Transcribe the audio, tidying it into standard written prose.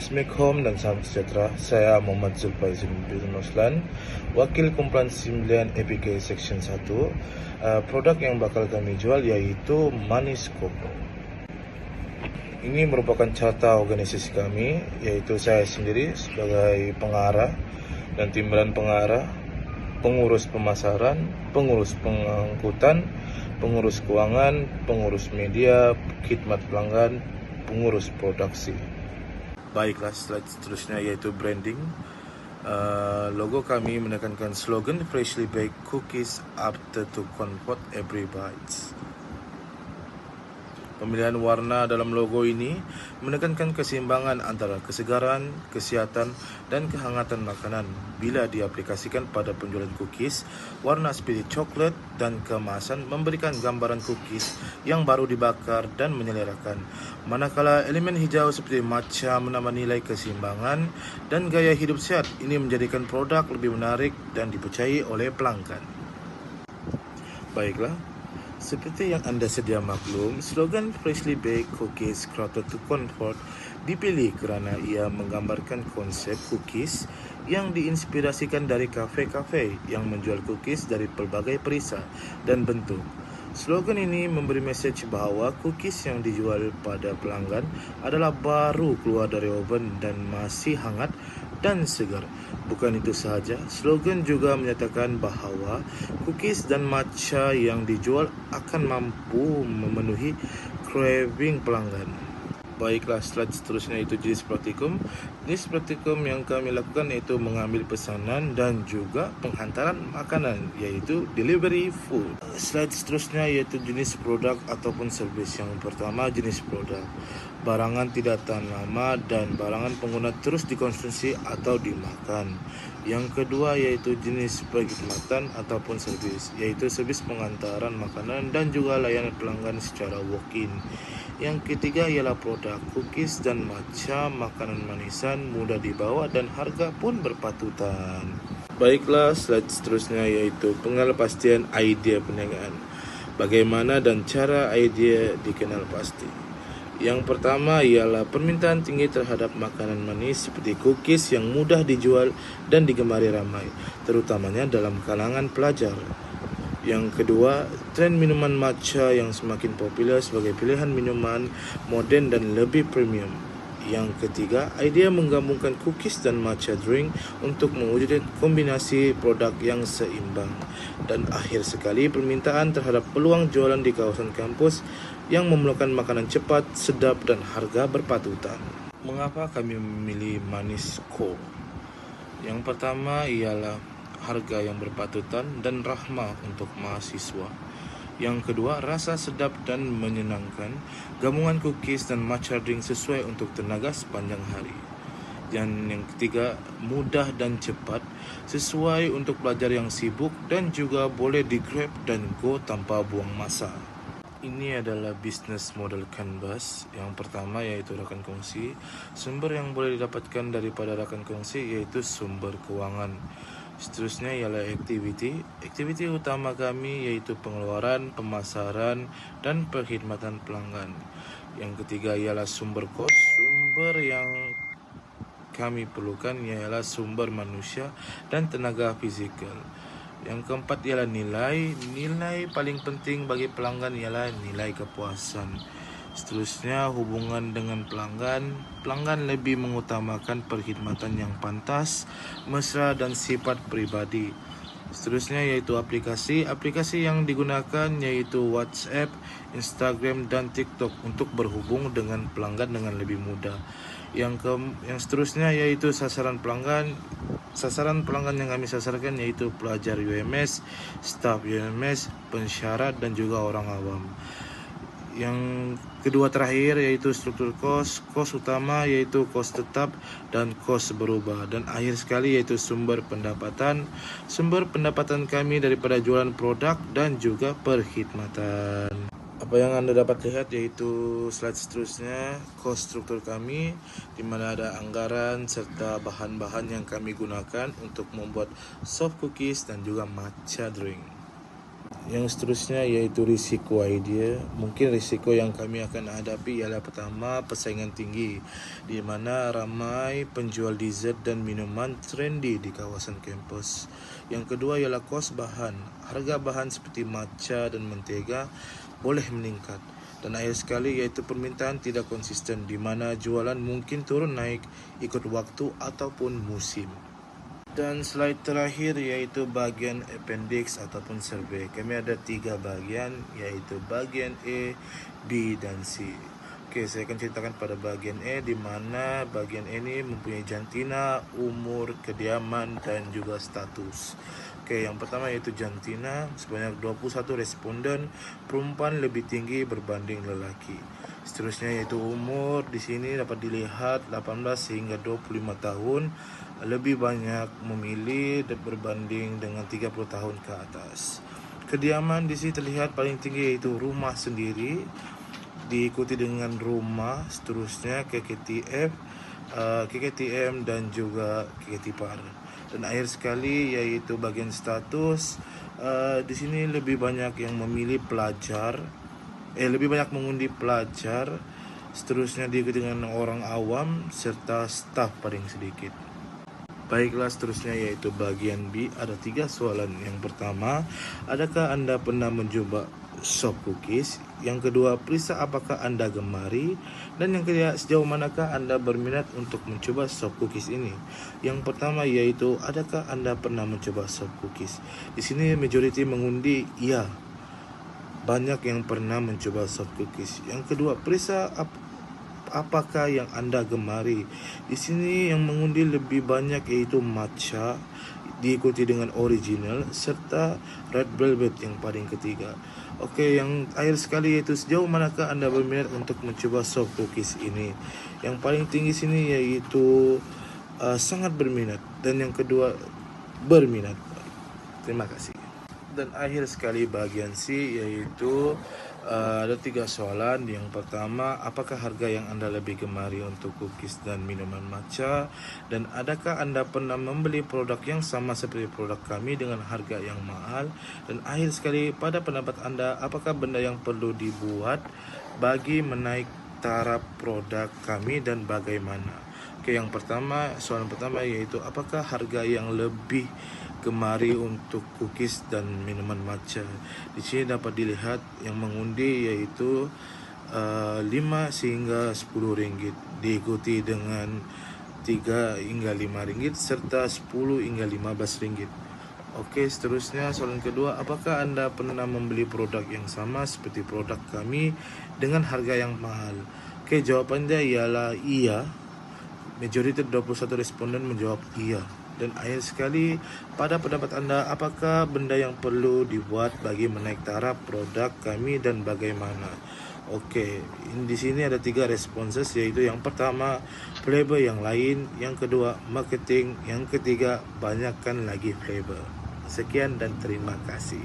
Assalamualaikum dan salam sejahtera. Saya Muhammad Zulfaizin bin Noslan, Wakil Kumpulan 9 APK Section 1. Produk yang bakal kami jual yaitu Manisco. Ini merupakan carta organisasi kami, yaitu saya sendiri sebagai pengarah dan timbalan pengarah, pengurus pemasaran, pengurus pengangkutan, pengurus keuangan, pengurus media, khidmat pelanggan, pengurus produksi. Baiklah, slide seterusnya yaitu branding. Logo kami menekankan slogan freshly baked cookies after to comfort every bites. Pemilihan warna dalam logo ini menekankan keseimbangan antara kesegaran, kesehatan, dan kehangatan makanan. Bila diaplikasikan pada penjualan cookies, warna seperti coklat dan keemasan memberikan gambaran cookies yang baru dibakar dan menyelerakan. Manakala elemen hijau seperti matcha menambah nilai keseimbangan dan gaya hidup sehat, ini menjadikan produk lebih menarik dan dipercayai oleh pelanggan. Baiklah, seperti yang Anda sedia maklum, slogan Freshly Baked Cookies Crafted to Comfort dipilih kerana ia menggambarkan konsep cookies yang diinspirasikan dari kafe-kafe yang menjual cookies dari pelbagai perisa dan bentuk. Slogan ini memberi mesej bahawa cookies yang dijual pada pelanggan adalah baru keluar dari oven dan masih hangat dan segar. Bukan itu sahaja, slogan juga menyatakan bahawa cookies dan matcha yang dijual akan mampu memenuhi craving pelanggan. Baiklah, slide seterusnya itu jenis praktikum. Jenis praktikum yang kami lakukan iaitu mengambil pesanan dan juga penghantaran makanan, iaitu delivery food. Slide seterusnya iaitu jenis produk ataupun servis. Yang pertama, jenis produk. Barangan tidak tahan lama dan barangan pengguna terus dikonsumsi atau dimakan. Yang kedua yaitu jenis perkhidmatan ataupun servis, yaitu servis pengantaran makanan dan juga layanan pelanggan secara walk-in. Yang ketiga ialah produk cookies dan matcha, makanan manisan, mudah dibawa dan harga pun berpatutan. Baiklah, slide seterusnya yaitu pengenalpastian idea perniagaan. Bagaimana dan cara idea dikenal pasti. Yang pertama ialah permintaan tinggi terhadap makanan manis seperti cookies yang mudah dijual dan digemari ramai, terutamanya dalam kalangan pelajar. Yang kedua, tren minuman matcha yang semakin popular sebagai pilihan minuman moden dan lebih premium. Yang ketiga, idea menggabungkan cookies dan matcha drink untuk mewujudkan kombinasi produk yang seimbang. Dan akhir sekali, permintaan terhadap peluang jualan di kawasan kampus yang memerlukan makanan cepat, sedap dan harga berpatutan. Mengapa kami memilih Manisco? Yang pertama ialah harga yang berpatutan dan rahmah untuk mahasiswa. Yang kedua, rasa sedap dan menyenangkan. Gabungan cookies dan matcha drink sesuai untuk tenaga sepanjang hari. Dan yang ketiga, mudah dan cepat, sesuai untuk pelajar yang sibuk dan juga boleh di-grab dan go tanpa buang masa. Ini adalah bisnes model Canvas. Yang pertama yaitu rakan kongsi. Sumber yang boleh didapatkan daripada rakan kongsi yaitu sumber keuangan. Seterusnya ialah aktiviti. Aktiviti utama kami yaitu pengeluaran, pemasaran dan perkhidmatan pelanggan. Yang ketiga ialah sumber kos. Sumber yang kami perlukan ialah sumber manusia dan tenaga fizikal. Yang keempat ialah nilai. Nilai paling penting bagi pelanggan ialah nilai kepuasan. Seterusnya hubungan dengan pelanggan. Pelanggan lebih mengutamakan perkhidmatan yang pantas, mesra dan sifat pribadi. Seterusnya yaitu aplikasi. Aplikasi yang digunakan yaitu WhatsApp, Instagram dan TikTok untuk berhubung dengan pelanggan dengan lebih mudah. Yang seterusnya yaitu sasaran pelanggan. Sasaran pelanggan yang kami sasarkan yaitu pelajar UMS, staf UMS, pensyarat dan juga orang awam. Yang kedua terakhir yaitu struktur kos. Kos utama yaitu kos tetap dan kos berubah. Dan akhir sekali yaitu sumber pendapatan. Sumber pendapatan kami daripada jualan produk dan juga perkhidmatan. Apa yang Anda dapat lihat yaitu slide seterusnya, kos struktur kami, di mana ada anggaran serta bahan-bahan yang kami gunakan untuk membuat soft cookies dan juga matcha drink. Yang seterusnya yaitu risiko idea. Mungkin risiko yang kami akan hadapi ialah pertama, persaingan tinggi, di mana ramai penjual dessert dan minuman trendy di kawasan kampus. Yang kedua ialah kos bahan. Harga bahan seperti matcha dan mentega boleh meningkat. Dan akhir sekali iaitu permintaan tidak konsisten, di mana jualan mungkin turun naik ikut waktu ataupun musim. Dan slide terakhir iaitu bahagian appendix ataupun survey. Kami ada 3 bahagian iaitu bahagian A, B dan C. Okey, saya akan ceritakan pada bahagian A, di mana bahagian A ini mempunyai jantina, umur, kediaman dan juga status. Okey, yang pertama iaitu jantina, sebanyak 21 responden, perempuan lebih tinggi berbanding lelaki. Seterusnya iaitu umur, di sini dapat dilihat 18 hingga 25 tahun, lebih banyak memilih berbanding dengan 30 tahun ke atas. Kediaman di sini terlihat paling tinggi iaitu rumah sendiri, diikuti dengan rumah, seterusnya KKTF, KKTM dan juga KKTPAR. Dan akhir sekali iaitu bagian status, di sini lebih banyak yang memilih pelajar, lebih banyak mengundi pelajar, seterusnya diikuti dengan orang awam serta staf paling sedikit. Baiklah, seterusnya yaitu bagian B. Ada 3 soalan. Yang pertama, adakah anda pernah mencoba sop cookies? Yang kedua, periksa apakah anda gemari? Dan yang ketiga, sejauh manakah anda berminat untuk mencoba sop cookies ini? Yang pertama yaitu, adakah anda pernah mencoba sop cookies? Di sini majoriti mengundi ya, banyak yang pernah mencoba sop cookies. Yang kedua, periksa apakah yang anda gemari. Di sini yang mengundi lebih banyak yaitu matcha, diikuti dengan original serta red velvet yang paling ketiga. Okey, yang akhir sekali yaitu sejauh manakah anda berminat untuk mencoba sop cookies ini. Yang paling tinggi sini yaitu sangat berminat, dan yang kedua berminat. Terima kasih. Dan akhir sekali bahagian C yaitu ada 3 soalan. Yang pertama, apakah harga yang anda lebih gemari untuk cookies dan minuman matcha? Dan adakah anda pernah membeli produk yang sama seperti produk kami dengan harga yang mahal? Dan akhir sekali, pada pendapat anda, apakah benda yang perlu dibuat bagi menaik taraf produk kami dan bagaimana? Okey, yang pertama, soalan pertama yaitu apakah harga yang lebih gemari untuk cookies dan minuman matcha. Di sini dapat dilihat yang mengundi yaitu 5 sehingga 10 ringgit, diikuti dengan 3 hingga 5 ringgit serta 10 hingga 15 ringgit. Okey, seterusnya soalan kedua, apakah anda pernah membeli produk yang sama seperti produk kami dengan harga yang mahal? Okey, jawapannya ialah iya. Majoriti 21 responden menjawab iya. Dan akhir sekali, pada pendapat anda, apakah benda yang perlu dibuat bagi menaik taraf produk kami dan bagaimana? Okey, di sini ada 3 responses yaitu yang pertama, flavor yang lain, yang kedua, marketing, yang ketiga, banyakkan lagi flavor. Sekian dan terima kasih.